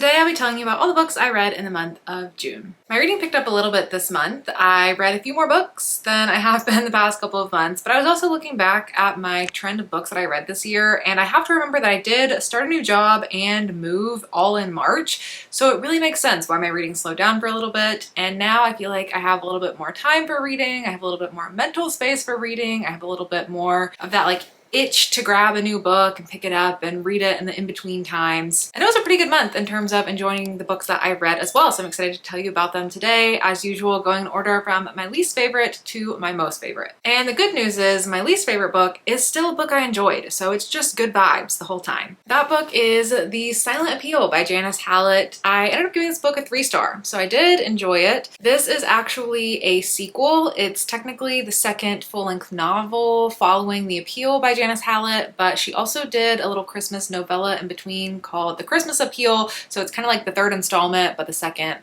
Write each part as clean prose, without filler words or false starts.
Today I'll be telling you about all the books I read in the month of June. My reading picked up a little bit this month. I read a few more books than I have been the past couple of months, but I was also looking back at my trend of books that I read this year, and I have to remember that I did start a new job and move all in March, so it really makes sense why my reading slowed down for a little bit, and now I feel like I have a little bit more time for reading, I have a little bit more mental space for reading, I have a little bit more of that itch to grab a new book and pick it up and read it in the in-between times. And it was a pretty good month in terms of enjoying the books that I read as well, so I'm excited to tell you about them today. As usual, going in order from my least favorite to my most favorite. And the good news is my least favorite book is still a book I enjoyed, so it's just good vibes the whole time. That book is The Silent Appeal by Janice Hallett. I ended up giving this book a 3-star, so I did enjoy it. This is actually a sequel. It's technically the second full-length novel following The Appeal by Janice Hallett, but she also did a little Christmas novella in between called The Christmas Appeal, so it's kind of like the third installment, but the second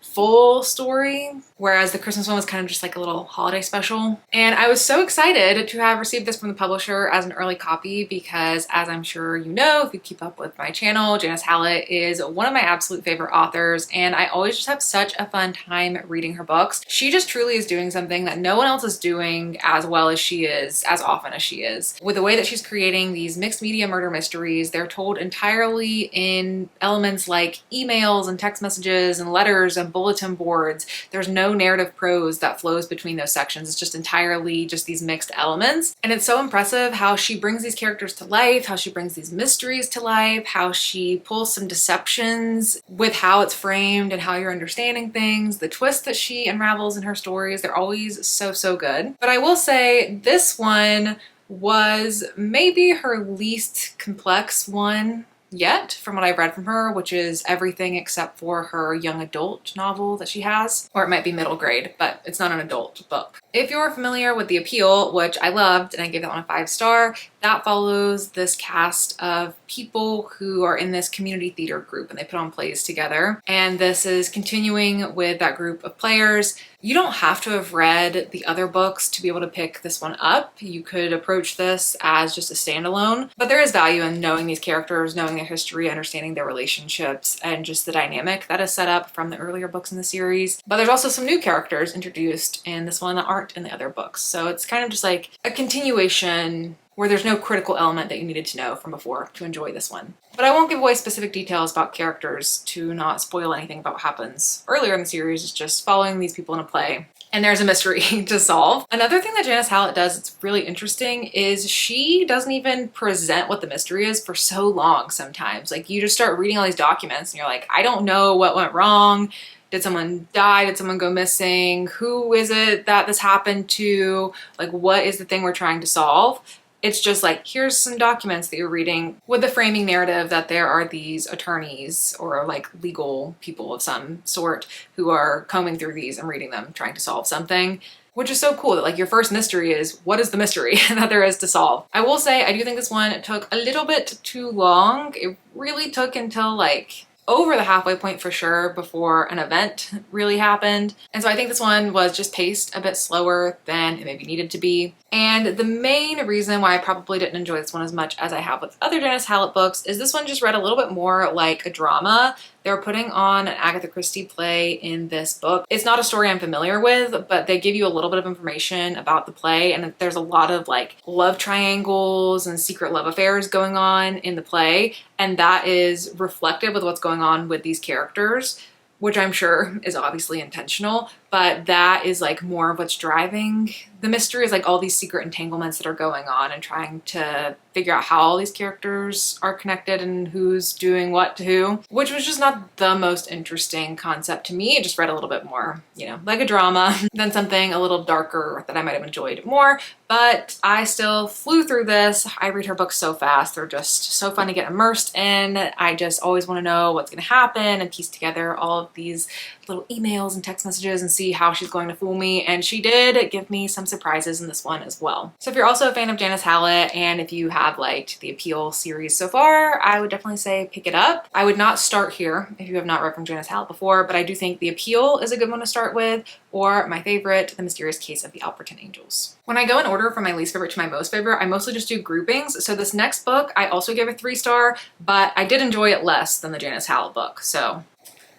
full story, whereas the Christmas one was kind of just like a little holiday special. And I was so excited to have received this from the publisher as an early copy because, as I'm sure you know if you keep up with my channel, Janice Hallett is one of my absolute favorite authors, and I always just have such a fun time reading her books. She just truly is doing something that no one else is doing as well as she is, as often as she is. With the way that she's creating these mixed media murder mysteries, they're told entirely in elements like emails and text messages and letters and bulletin boards. There's no narrative prose that flows between those sections. It's just entirely just these mixed elements. And it's so impressive how she brings these characters to life, how she brings these mysteries to life, how she pulls some deceptions with how it's framed and how you're understanding things. The twists that she unravels in her stories, they're always so good. But I will say this one was maybe her least complex one yet from what I've read from her, which is everything except for her young adult novel that she has, or it might be middle grade, but it's not an adult book. If you're familiar with The Appeal, which I loved and I gave that one a 5-star, that follows this cast of people who are in this community theater group and they put on plays together. And this is continuing with that group of players. You don't have to have read the other books to be able to pick this one up. You could approach this as just a standalone, but there is value in knowing these characters, knowing their history, understanding their relationships, and just the dynamic that is set up from the earlier books in the series. But there's also some new characters introduced in this one that aren't in the other books. So it's kind of just like a continuation where there's no critical element that you needed to know from before to enjoy this one. But I won't give away specific details about characters to not spoil anything about what happens earlier in the series. It's just following these people in a play, and there's a mystery to solve. Another thing that Janice Hallett does that's really interesting is she doesn't even present what the mystery is for so long sometimes. Like, you just start reading all these documents and you're like, I don't know what went wrong. Did someone die? Did someone go missing? Who is it that this happened to? Like, what is the thing we're trying to solve? It's just like, here's some documents that you're reading with the framing narrative that there are these attorneys or like legal people of some sort who are combing through these and reading them, trying to solve something, which is so cool that like your first mystery is, what is the mystery that there is to solve? I will say, I do think this one took a little bit too long. It really took until like over the halfway point for sure before an event really happened. And so I think this one was just paced a bit slower than it maybe needed to be. And the main reason why I probably didn't enjoy this one as much as I have with other Janice Hallett books is this one just read a little bit more like a drama. They're putting on an Agatha Christie play in this book. It's not a story I'm familiar with, but they give you a little bit of information about the play, and there's a lot of like love triangles and secret love affairs going on in the play, and that is reflective with what's going on with these characters, which I'm sure is obviously intentional, but that is like more of what's driving the mystery, is like all these secret entanglements that are going on and trying to figure out how all these characters are connected and who's doing what to who, which was just not the most interesting concept to me. It just read a little bit more, you know, like a drama than something a little darker that I might have enjoyed more, but I still flew through this. I read her books so fast. They're just so fun to get immersed in. I just always want to know what's going to happen and piece together all of these little emails and text messages and see how she's going to fool me, and she did give me some surprises in this one as well. So if you're also a fan of Janice Hallett, and if you have liked the Appeal series so far, I would definitely say pick it up. I would not start here if you have not read from Janice Hallett before, but I do think the Appeal is a good one to start with, or my favorite, The Mysterious Case of the Alberton Angels. When I go in order from my least favorite to my most favorite, I mostly just do groupings. So this next book, I also gave a 3-star, but I did enjoy it less than the Janice Hallett book, so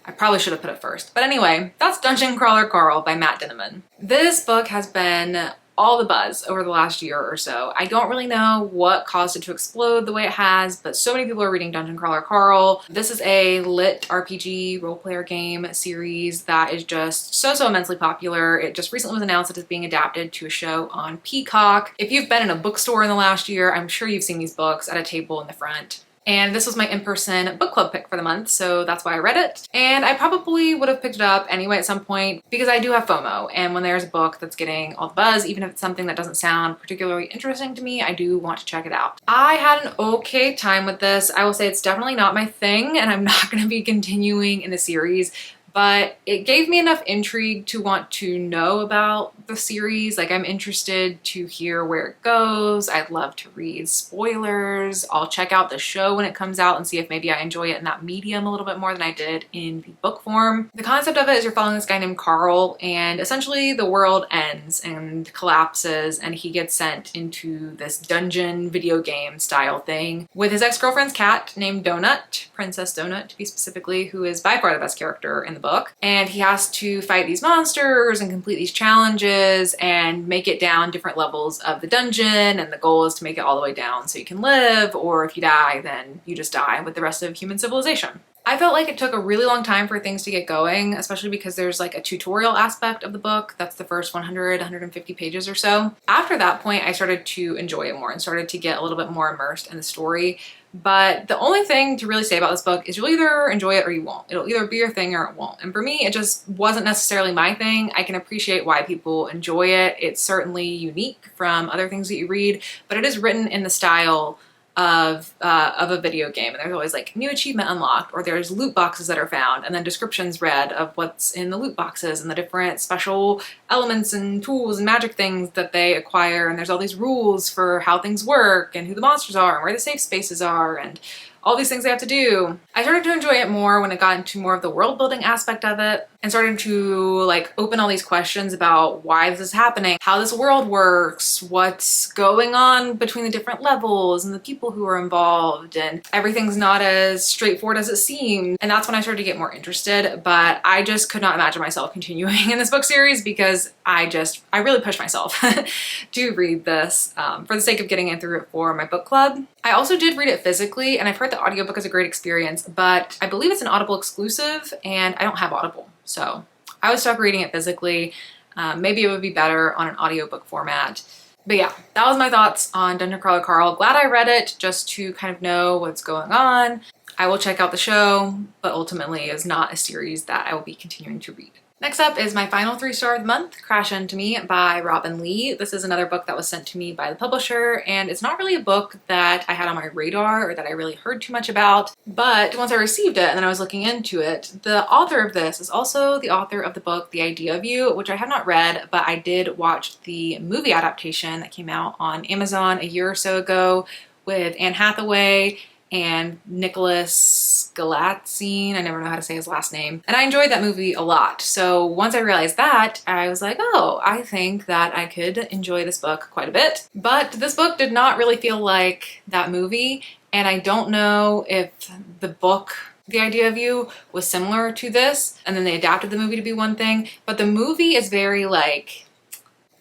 I probably should have put it first. But anyway, that's Dungeon Crawler Carl by Matt Dinniman. This book has been all the buzz over the last year or so. I don't really know what caused it to explode the way it has, but so many people are reading Dungeon Crawler Carl. This is a lit RPG role player game series that is just so immensely popular. It just recently was announced that it's being adapted to a show on Peacock. If you've been in a bookstore in the last year, I'm sure you've seen these books at a table in the front. And this was my in-person book club pick for the month, so that's why I read it. And I probably would have picked it up anyway at some point because I do have FOMO. And when there's a book that's getting all the buzz, even if it's something that doesn't sound particularly interesting to me, I do want to check it out. I had an okay time with this. I will say it's definitely not my thing, and I'm not going to be continuing in the series. But it gave me enough intrigue to want to know about the series. Like, I'm interested to hear where it goes. I'd love to read spoilers. I'll check out the show when it comes out and see if maybe I enjoy it in that medium a little bit more than I did in the book form. The concept of it is you're following this guy named Carl, and essentially the world ends and collapses, and he gets sent into this dungeon video game style thing with his ex-girlfriend's cat named Donut, Princess Donut to be specifically, who is by far the best character in the book. And he has to fight these monsters and complete these challenges and make it down different levels of the dungeon, and the goal is to make it all the way down so you can live, or if you die then you just die with the rest of human civilization. I felt like it took a really long time for things to get going, especially because there's like a tutorial aspect of the book. That's the first 150 pages or so. After that point, I started to enjoy it more and started to get a little bit more immersed in the story. But the only thing to really say about this book is you'll either enjoy it or you won't. It'll either be your thing or it won't. And for me, it just wasn't necessarily my thing. I can appreciate why people enjoy it. It's certainly unique from other things that you read, but it is written in the style of a video game, and there's always like new achievement unlocked, or there's loot boxes that are found, and then descriptions read of what's in the loot boxes and the different special elements and tools and magic things that they acquire, and there's all these rules for how things work and who the monsters are and where the safe spaces are and all these things they have to do. I started to enjoy it more when it got into more of the world building aspect of it and started to like open all these questions about why this is happening, how this world works, what's going on between the different levels and the people who are involved, and everything's not as straightforward as it seemed. And that's when I started to get more interested, but I just could not imagine myself continuing in this book series because I really pushed myself to read this for the sake of getting it through it for my book club. I also did read it physically, and I've heard the audiobook is a great experience, but I believe it's an Audible exclusive and I don't have Audible. So I was stuck reading it physically. Maybe it would be better on an audiobook format. But yeah, that was my thoughts on Dungeon Crawler Carl. Glad I read it just to kind of know what's going on. I will check out the show, but ultimately is not a series that I will be continuing to read. Next up is my final 3-star of the month, Crash Into Me by Robin Lee. This is another book that was sent to me by the publisher, and it's not really a book that I had on my radar or that I really heard too much about. But once I received it and then I was looking into it, the author of this is also the author of the book The Idea of You, which I have not read, but I did watch the movie adaptation that came out on Amazon a year or so ago with Anne Hathaway and Nicholas Galatzine. I never know how to say his last name. And I enjoyed that movie a lot. So once I realized that, I was like, oh, I think that I could enjoy this book quite a bit. But this book did not really feel like that movie. And I don't know if the book The Idea of You was similar to this, and then they adapted the movie to be one thing. But the movie is very like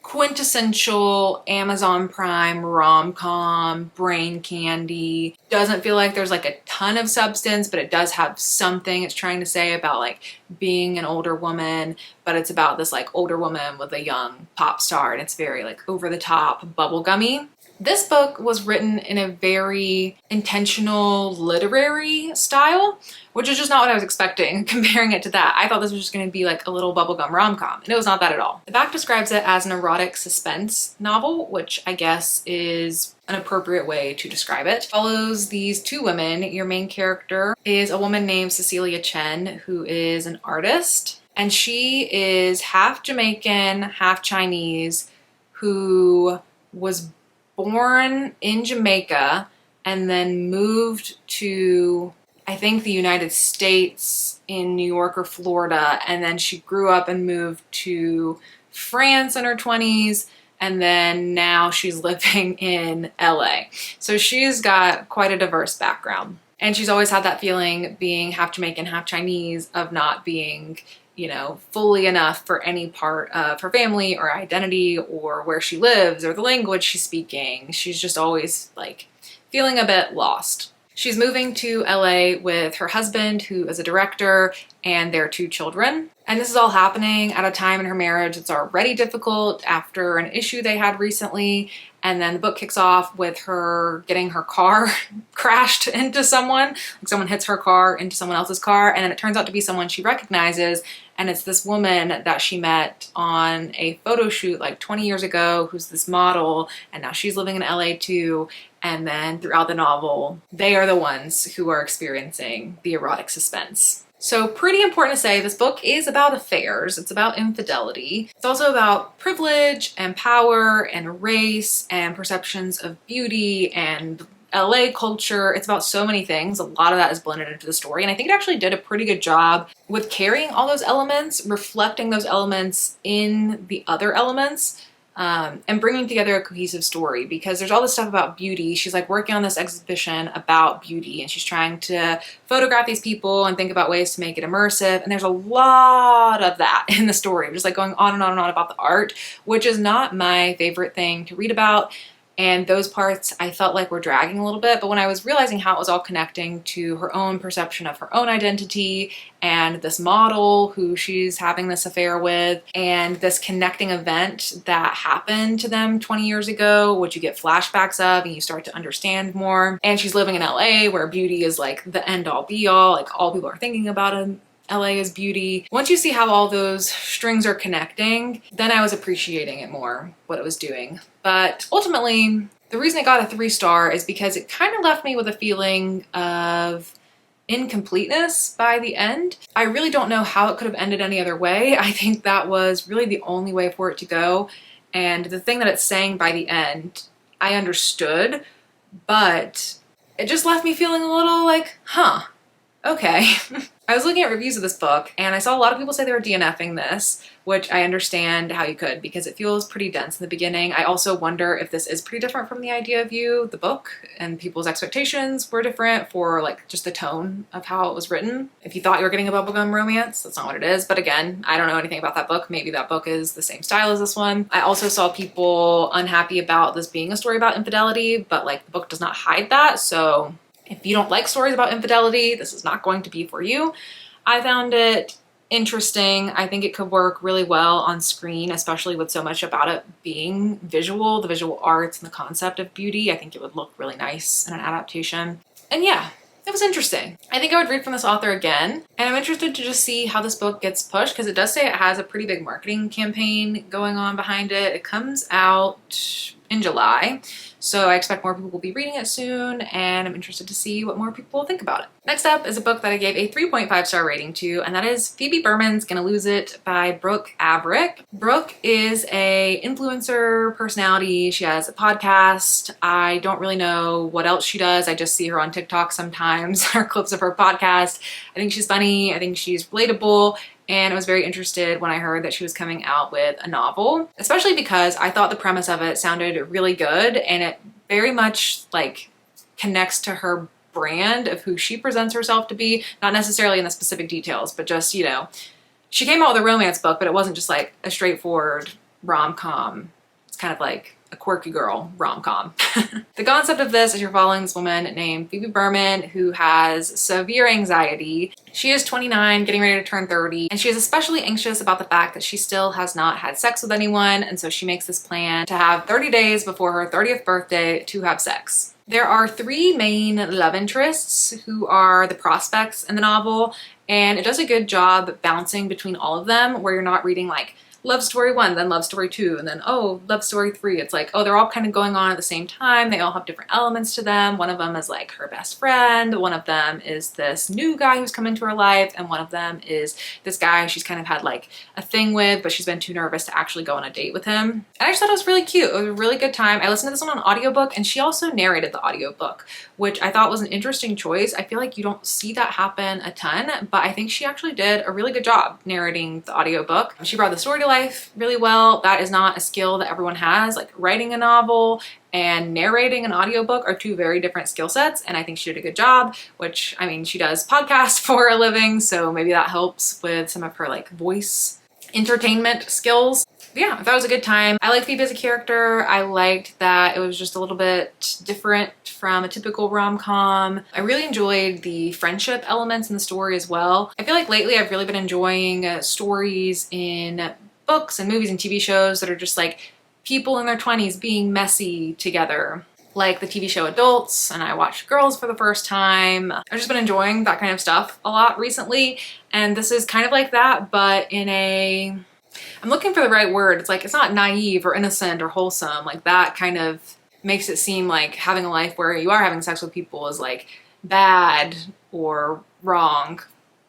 quintessential Amazon Prime rom-com, brain candy. Doesn't feel like there's like a ton of substance, but it does have something it's trying to say about like being an older woman, but it's about this like older woman with a young pop star, and it's very like over the top, bubblegummy. This book was written in a very intentional literary style, which is just not what I was expecting comparing it to that. I thought this was just going to be like a little bubblegum rom-com, and it was not that at all. The back describes it as an erotic suspense novel, which I guess is an appropriate way to describe it. It follows these two women. Your main character is a woman named Cecilia Chen, who is an artist. And she is half Jamaican, half Chinese, who was born in Jamaica and then moved to, I think, the United States in New York or Florida. And then she grew up and moved to France in her 20s. And then now she's living in LA. So she's got quite a diverse background. And she's always had that feeling, being half Jamaican, half Chinese, of not being, you know, fully enough for any part of her family or identity or where she lives or the language she's speaking. She's just always like feeling a bit lost. She's moving to LA with her husband, who is a director, and their 2 children. And this is all happening at a time in her marriage that's already difficult after an issue they had recently. And then the book kicks off with her getting her car crashed into someone. Like someone hits her car into someone else's car, and then it turns out to be someone she recognizes. And it's this woman that she met on a photo shoot like 20 years ago, who's this model, and now she's living in LA too. And then throughout the novel, they are the ones who are experiencing the erotic suspense. So pretty important to say, this book is about affairs. It's about infidelity. It's also about privilege and power and race and perceptions of beauty and LA culture. It's about so many things. A lot of that is blended into the story. And I think it actually did a pretty good job with carrying all those elements, reflecting those elements in the other elements, and bringing together a cohesive story, because there's all this stuff about beauty. She's like working on this exhibition about beauty, and she's trying to photograph these people and think about ways to make it immersive. And there's a lot of that in the story, just like going on and on and on about the art, which is not my favorite thing to read about. And those parts I felt like were dragging a little bit, but when I was realizing how it was all connecting to her own perception of her own identity and this model who she's having this affair with, and this connecting event that happened to them 20 years ago, which you get flashbacks of and you start to understand more. And she's living in LA, where beauty is like the end all be all, like all people are thinking about in LA is beauty. Once you see how all those strings are connecting, then I was appreciating it more, what it was doing. But ultimately, the reason it got a 3-star is because it kind of left me with a feeling of incompleteness by the end. I really don't know how it could have ended any other way. I think that was really the only way for it to go. And the thing that it's saying by the end, I understood, but it just left me feeling a little like, huh, okay. I was looking at reviews of this book, and I saw a lot of people say they were DNFing this, which I understand how you could, because it feels pretty dense in the beginning. I also wonder if this is pretty different from The Idea of You, the book, and people's expectations were different for like just the tone of how it was written. If you thought you were getting a bubblegum romance, that's not what it is. But again, I don't know anything about that book. Maybe that book is the same style as this one. I also saw people unhappy about this being a story about infidelity, but like the book does not hide that. So if you don't like stories about infidelity, this is not going to be for you. I found it interesting. I think it could work really well on screen, especially with so much about it being visual, the visual arts and the concept of beauty. I think it would look really nice in an adaptation. And yeah, it was interesting. I think I would read from this author again, and I'm interested to just see how this book gets pushed, because it does say it has a pretty big marketing campaign going on behind it. It comes out in July, so I expect more people will be reading it soon, and I'm interested to see what more people think about it. Next up is a book that I gave a 3.5-star rating to, and that is Phoebe Berman's Gonna Lose It by Brooke Abrick. Brooke is a influencer personality. She has a podcast. I don't really know what else she does. I just see her on TikTok sometimes, or clips of her podcast. I think she's funny. I think she's relatable. And I was very interested when I heard that she was coming out with a novel, especially because I thought the premise of it sounded really good, and it very much like connects to her brand of who she presents herself to be, not necessarily in the specific details, but just, you know, she came out with a romance book, but it wasn't just like a straightforward rom-com. It's kind of like a quirky girl rom-com. The concept of this is you're following this woman named Phoebe Berman, who has severe anxiety. She is 29, getting ready to turn 30, and she is especially anxious about the fact that she still has not had sex with anyone, and so she makes this plan to have 30 days before her 30th birthday to have sex. There are 3 main love interests who are the prospects in the novel, and it does a good job bouncing between all of them, where you're not reading like love story 1, then love story 2, and then, oh, love story 3. It's like, oh, they're all kind of going on at the same time. They all have different elements to them. One of them is like her best friend. One of them is this new guy who's come into her life. And one of them is this guy she's kind of had like a thing with, but she's been too nervous to actually go on a date with him. And I just thought it was really cute. It was a really good time. I listened to this one on audiobook, and she also narrated the audiobook, which I thought was an interesting choice. I feel like you don't see that happen a ton, but I think she actually did a really good job narrating the audiobook. She brought the story to life really well. That is not a skill that everyone has. Like writing a novel and narrating an audiobook are two very different skill sets, and I think she did a good job, which, I mean, she does podcasts for a living, so maybe that helps with some of her like voice entertainment skills. But yeah, that was a good time. I like Phoebe as a character. I liked that it was just a little bit different from a typical rom-com. I really enjoyed the friendship elements in the story as well. I feel like lately I've really been enjoying stories in books and movies and TV shows that are just like people in their 20s being messy together, like the TV show Adults, and I watched Girls for the first time. I've just been enjoying that kind of stuff a lot recently, and this is kind of like that, but in a, I'm looking for the right word. It's like, it's not naive or innocent or wholesome. Like that kind of makes it seem like having a life where you are having sex with people is like bad or wrong.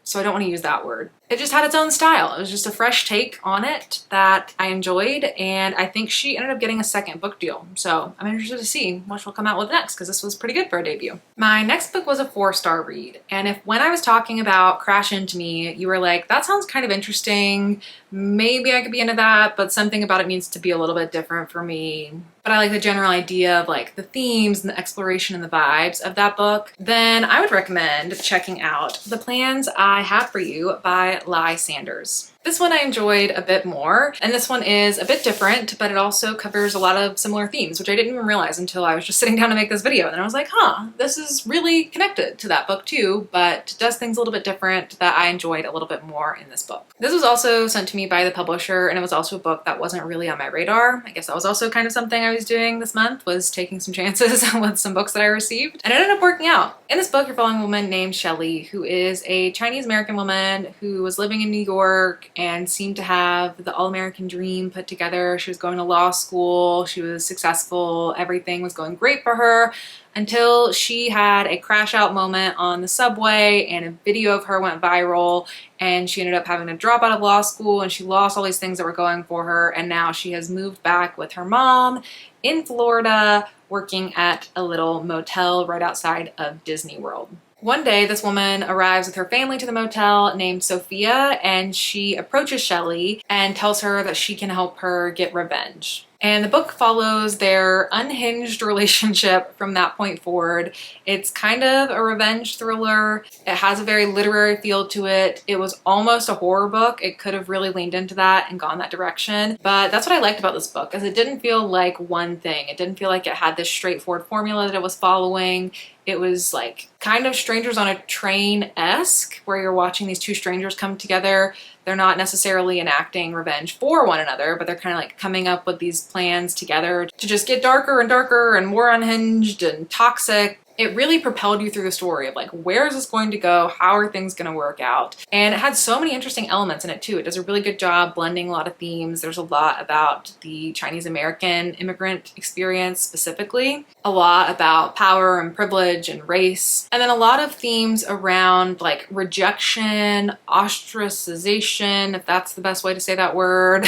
So I don't want to use that word. It just had its own style. It was just a fresh take on it that I enjoyed, and I think she ended up getting a second book deal. So I'm interested to see what she'll come out with next, because this was pretty good for a debut. My next book was a 4-star read, and if when I was talking about Crash Into Me, you were like, that sounds kind of interesting, maybe I could be into that, but something about it needs to be a little bit different for me. But I like the general idea of like the themes and the exploration and the vibes of that book, then I would recommend checking out The Plans I Have For You by Lai Sanders. This one I enjoyed a bit more, and this one is a bit different, but it also covers a lot of similar themes, which I didn't even realize until I was just sitting down to make this video, and then I was like, huh, this is really connected to that book too, but does things a little bit different that I enjoyed a little bit more in this book. This was also sent to me by the publisher, and it was also a book that wasn't really on my radar. I guess that was also kind of something I was doing this month, was taking some chances with some books that I received, and it ended up working out. In this book, you're following a woman named Shelley, who is a Chinese-American woman who was living in New York and seemed to have the all-American dream put together. She was going to law school, she was successful, everything was going great for her, until she had a crash out moment on the subway and a video of her went viral, and she ended up having to drop out of law school, and she lost all these things that were going for her, and now she has moved back with her mom in Florida, working at a little motel right outside of Disney World. One day, this woman arrives with her family to the motel named Sophia, and she approaches Shelley and tells her that she can help her get revenge. And the book follows their unhinged relationship from that point forward. It's kind of a revenge thriller. It has a very literary feel to it. It was almost a horror book. It could have really leaned into that and gone that direction. But that's what I liked about this book, is it didn't feel like one thing. It didn't feel like it had this straightforward formula that it was following. It was like kind of Strangers on a Train-esque, where you're watching these two strangers come together. They're not necessarily enacting revenge for one another, but they're kind of like coming up with these plans together to just get darker and darker and more unhinged and toxic. It really propelled you through the story of like, where is this going to go? How are things going to work out? And it had so many interesting elements in it too. It does a really good job blending a lot of themes. There's a lot about the Chinese American immigrant experience specifically, a lot about power and privilege and race, and then a lot of themes around like rejection, ostracization, if that's the best way to say that word,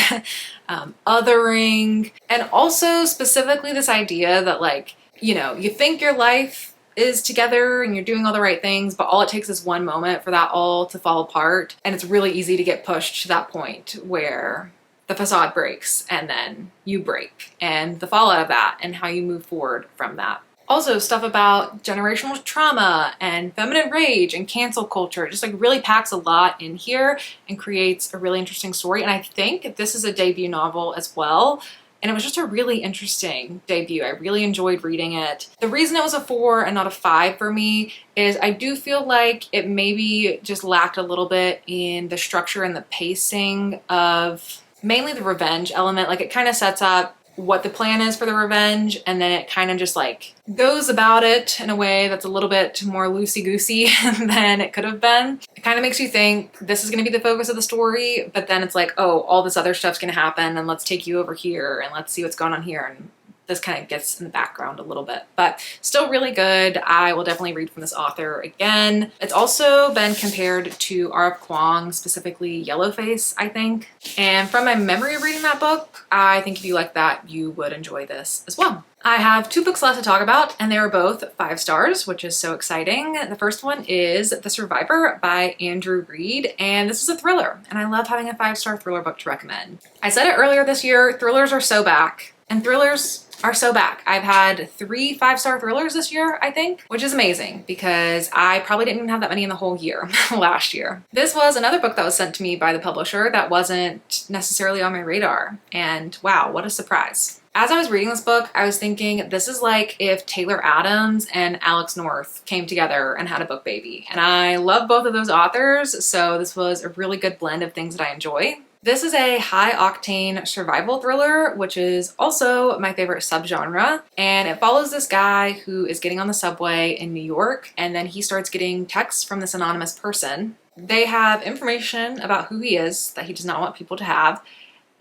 othering, and also specifically this idea that like, you know, you think your life is together and you're doing all the right things, but all it takes is one moment for that all to fall apart. And it's really easy to get pushed to that point where the facade breaks and then you break, and the fallout of that and how you move forward from that. Also stuff about generational trauma and feminine rage and cancel culture. It just like really packs a lot in here and creates a really interesting story. And I think this is a debut novel as well. And it was just a really interesting debut. I really enjoyed reading it. The reason it was a 4 and not a 5 for me is I do feel like it maybe just lacked a little bit in the structure and the pacing of mainly the revenge element. Like it kind of sets up what the plan is for the revenge, and then it kind of just like goes about it in a way that's a little bit more loosey-goosey than it could have been. It kind of makes you think this is going to be the focus of the story, but then it's like, oh, all this other stuff's going to happen, and let's take you over here and let's see what's going on here, and this kind of gets in the background a little bit, but still really good. I will definitely read from this author again. It's also been compared to R.F. Kuang, specifically Yellowface, I think. And from my memory of reading that book, I think if you like that, you would enjoy this as well. I have 2 books left to talk about, and they are both 5 stars, which is so exciting. The first one is The Survivor by Andrew Reed, and this is a thriller, and I love having a 5-star thriller book to recommend. I said it earlier this year, thrillers are so back, and thrillers are so back. I've had 3 5-star thrillers this year, I think, which is amazing because I probably didn't even have that many in the whole year last year. This was another book that was sent to me by the publisher that wasn't necessarily on my radar, and wow, what a surprise. As I was reading this book, I was thinking this is like if Taylor Adams and Alex North came together and had a book baby. And I love both of those authors, so this was a really good blend of things that I enjoy. This is a high-octane survival thriller, which is also my favorite subgenre, and it follows this guy who is getting on the subway in New York, and then he starts getting texts from this anonymous person. They have information about who he is that he does not want people to have,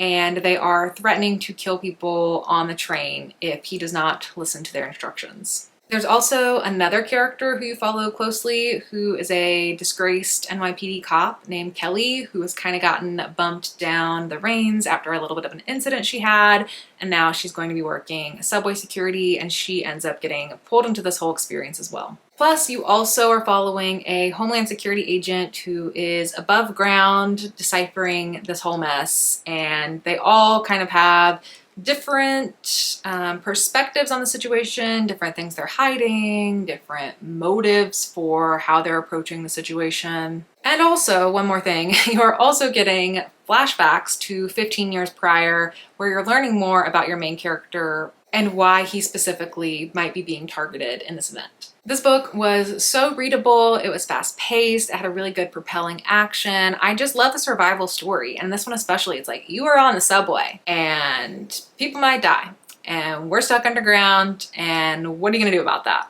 and they are threatening to kill people on the train if he does not listen to their instructions. There's also another character who you follow closely who is a disgraced NYPD cop named Kelly, who has kind of gotten bumped down the reins after a little bit of an incident she had, and now she's going to be working subway security, and she ends up getting pulled into this whole experience as well. Plus, you also are following a Homeland Security agent who is above ground deciphering this whole mess, and they all kind of have different perspectives on the situation, different things they're hiding, different motives for how they're approaching the situation. And also, one more thing, you're also getting flashbacks to 15 years prior where you're learning more about your main character and why he specifically might be being targeted in this event. This book was so readable, it was fast-paced, it had a really good propelling action. I just love the survival story, and this one especially, it's like you are on the subway and people might die and we're stuck underground, and what are you gonna do about that?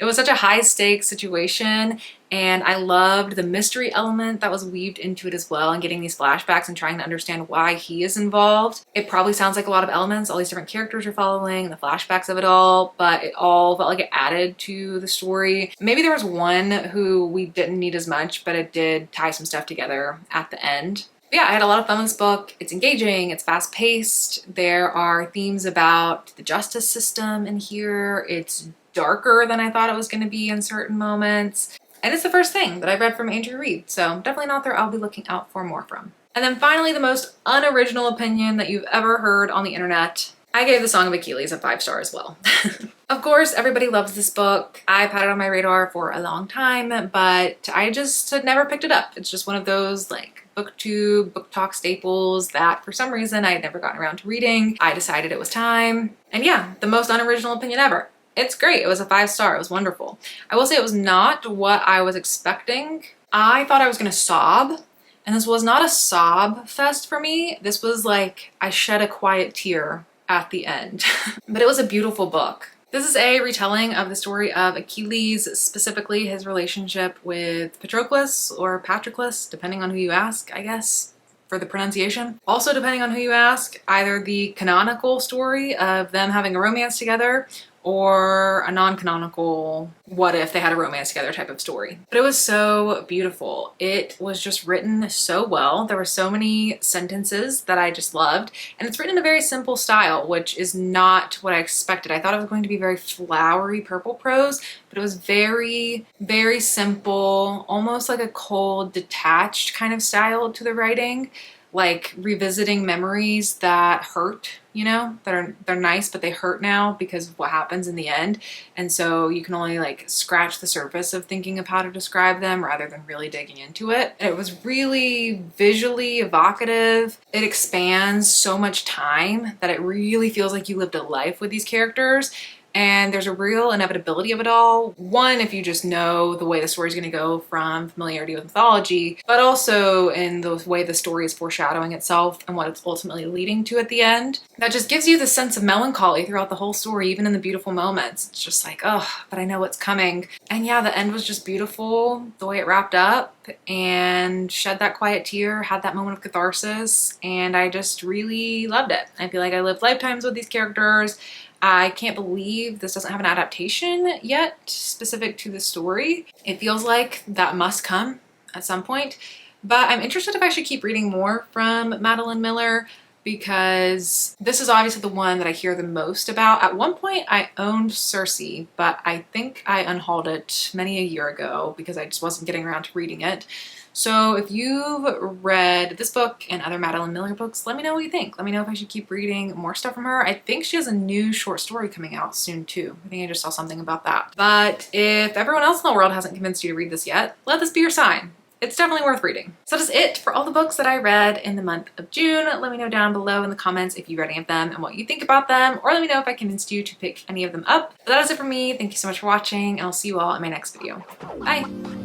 It was such a high-stakes situation, and I loved the mystery element that was weaved into it as well, and getting these flashbacks and trying to understand why he is involved. It probably sounds like a lot of elements, all these different characters you're following, the flashbacks of it all, but it all felt like it added to the story. Maybe there was one who we didn't need as much, but it did tie some stuff together at the end. But yeah, I had a lot of fun with this book. It's engaging, it's fast-paced, there are themes about the justice system in here, it's darker than I thought it was going to be in certain moments. And it's the first thing that I've read from Andrew Reed, so definitely an author I'll be looking out for more from. And then finally, the most unoriginal opinion that you've ever heard on the internet. I gave The Song of Achilles a 5-star as well. Of course, everybody loves this book. I've had it on my radar for a long time, but I just had never picked it up. It's just one of those like booktube, book talk staples that for some reason I had never gotten around to reading. I decided it was time. And yeah, the most unoriginal opinion ever. It's great. It was a 5-star. It was wonderful. I will say it was not what I was expecting. I thought I was going to sob, and this was not a sob fest for me. This was like I shed a quiet tear at the end. But it was a beautiful book. This is a retelling of the story of Achilles, specifically his relationship with Patroclus or Patroclus, depending on who you ask, I guess, for the pronunciation. Also, depending on who you ask, either the canonical story of them having a romance together or a non-canonical what if they had a romance together type of story. But it was so beautiful. It was just written so well. There were so many sentences that I just loved, and it's written in a very simple style, which is not what I expected. I thought it was going to be very flowery purple prose, but it was very, very simple, almost like a cold, detached kind of style to the writing, like revisiting memories that hurt, you know, they're nice, but they hurt now because of what happens in the end. And so you can only like scratch the surface of thinking of how to describe them rather than really digging into it. And it was really visually evocative. It expands so much time that it really feels like you lived a life with these characters. and there's a real inevitability of it all. One, if you just know the way the story is going to go from familiarity with mythology, but also in the way the story is foreshadowing itself and what it's ultimately leading to at the end. That just gives you the sense of melancholy throughout the whole story, even in the beautiful moments. It's just like, oh, but I know what's coming. And yeah, the end was just beautiful, the way it wrapped up, and shed that quiet tear, had that moment of catharsis, and I just really loved it. I feel like I lived lifetimes with these characters. I can't believe this doesn't have an adaptation yet specific to the story. It feels like that must come at some point, but I'm interested if I should keep reading more from Madeline Miller, because this is obviously the one that I hear the most about. At one point I owned Circe, but I think I unhauled it many a year ago because I just wasn't getting around to reading it. So if you've read this book and other Madeline Miller books, let me know what you think. Let me know if I should keep reading more stuff from her. I think she has a new short story coming out soon too. I think I just saw something about that. But if everyone else in the world hasn't convinced you to read this yet, let this be your sign. It's definitely worth reading. So that's it for all the books that I read in the month of June. Let me know down below in the comments if you read any of them and what you think about them, or let me know if I convinced you to pick any of them up. But that is it for me. Thank you so much for watching, and I'll see you all in my next video. Bye!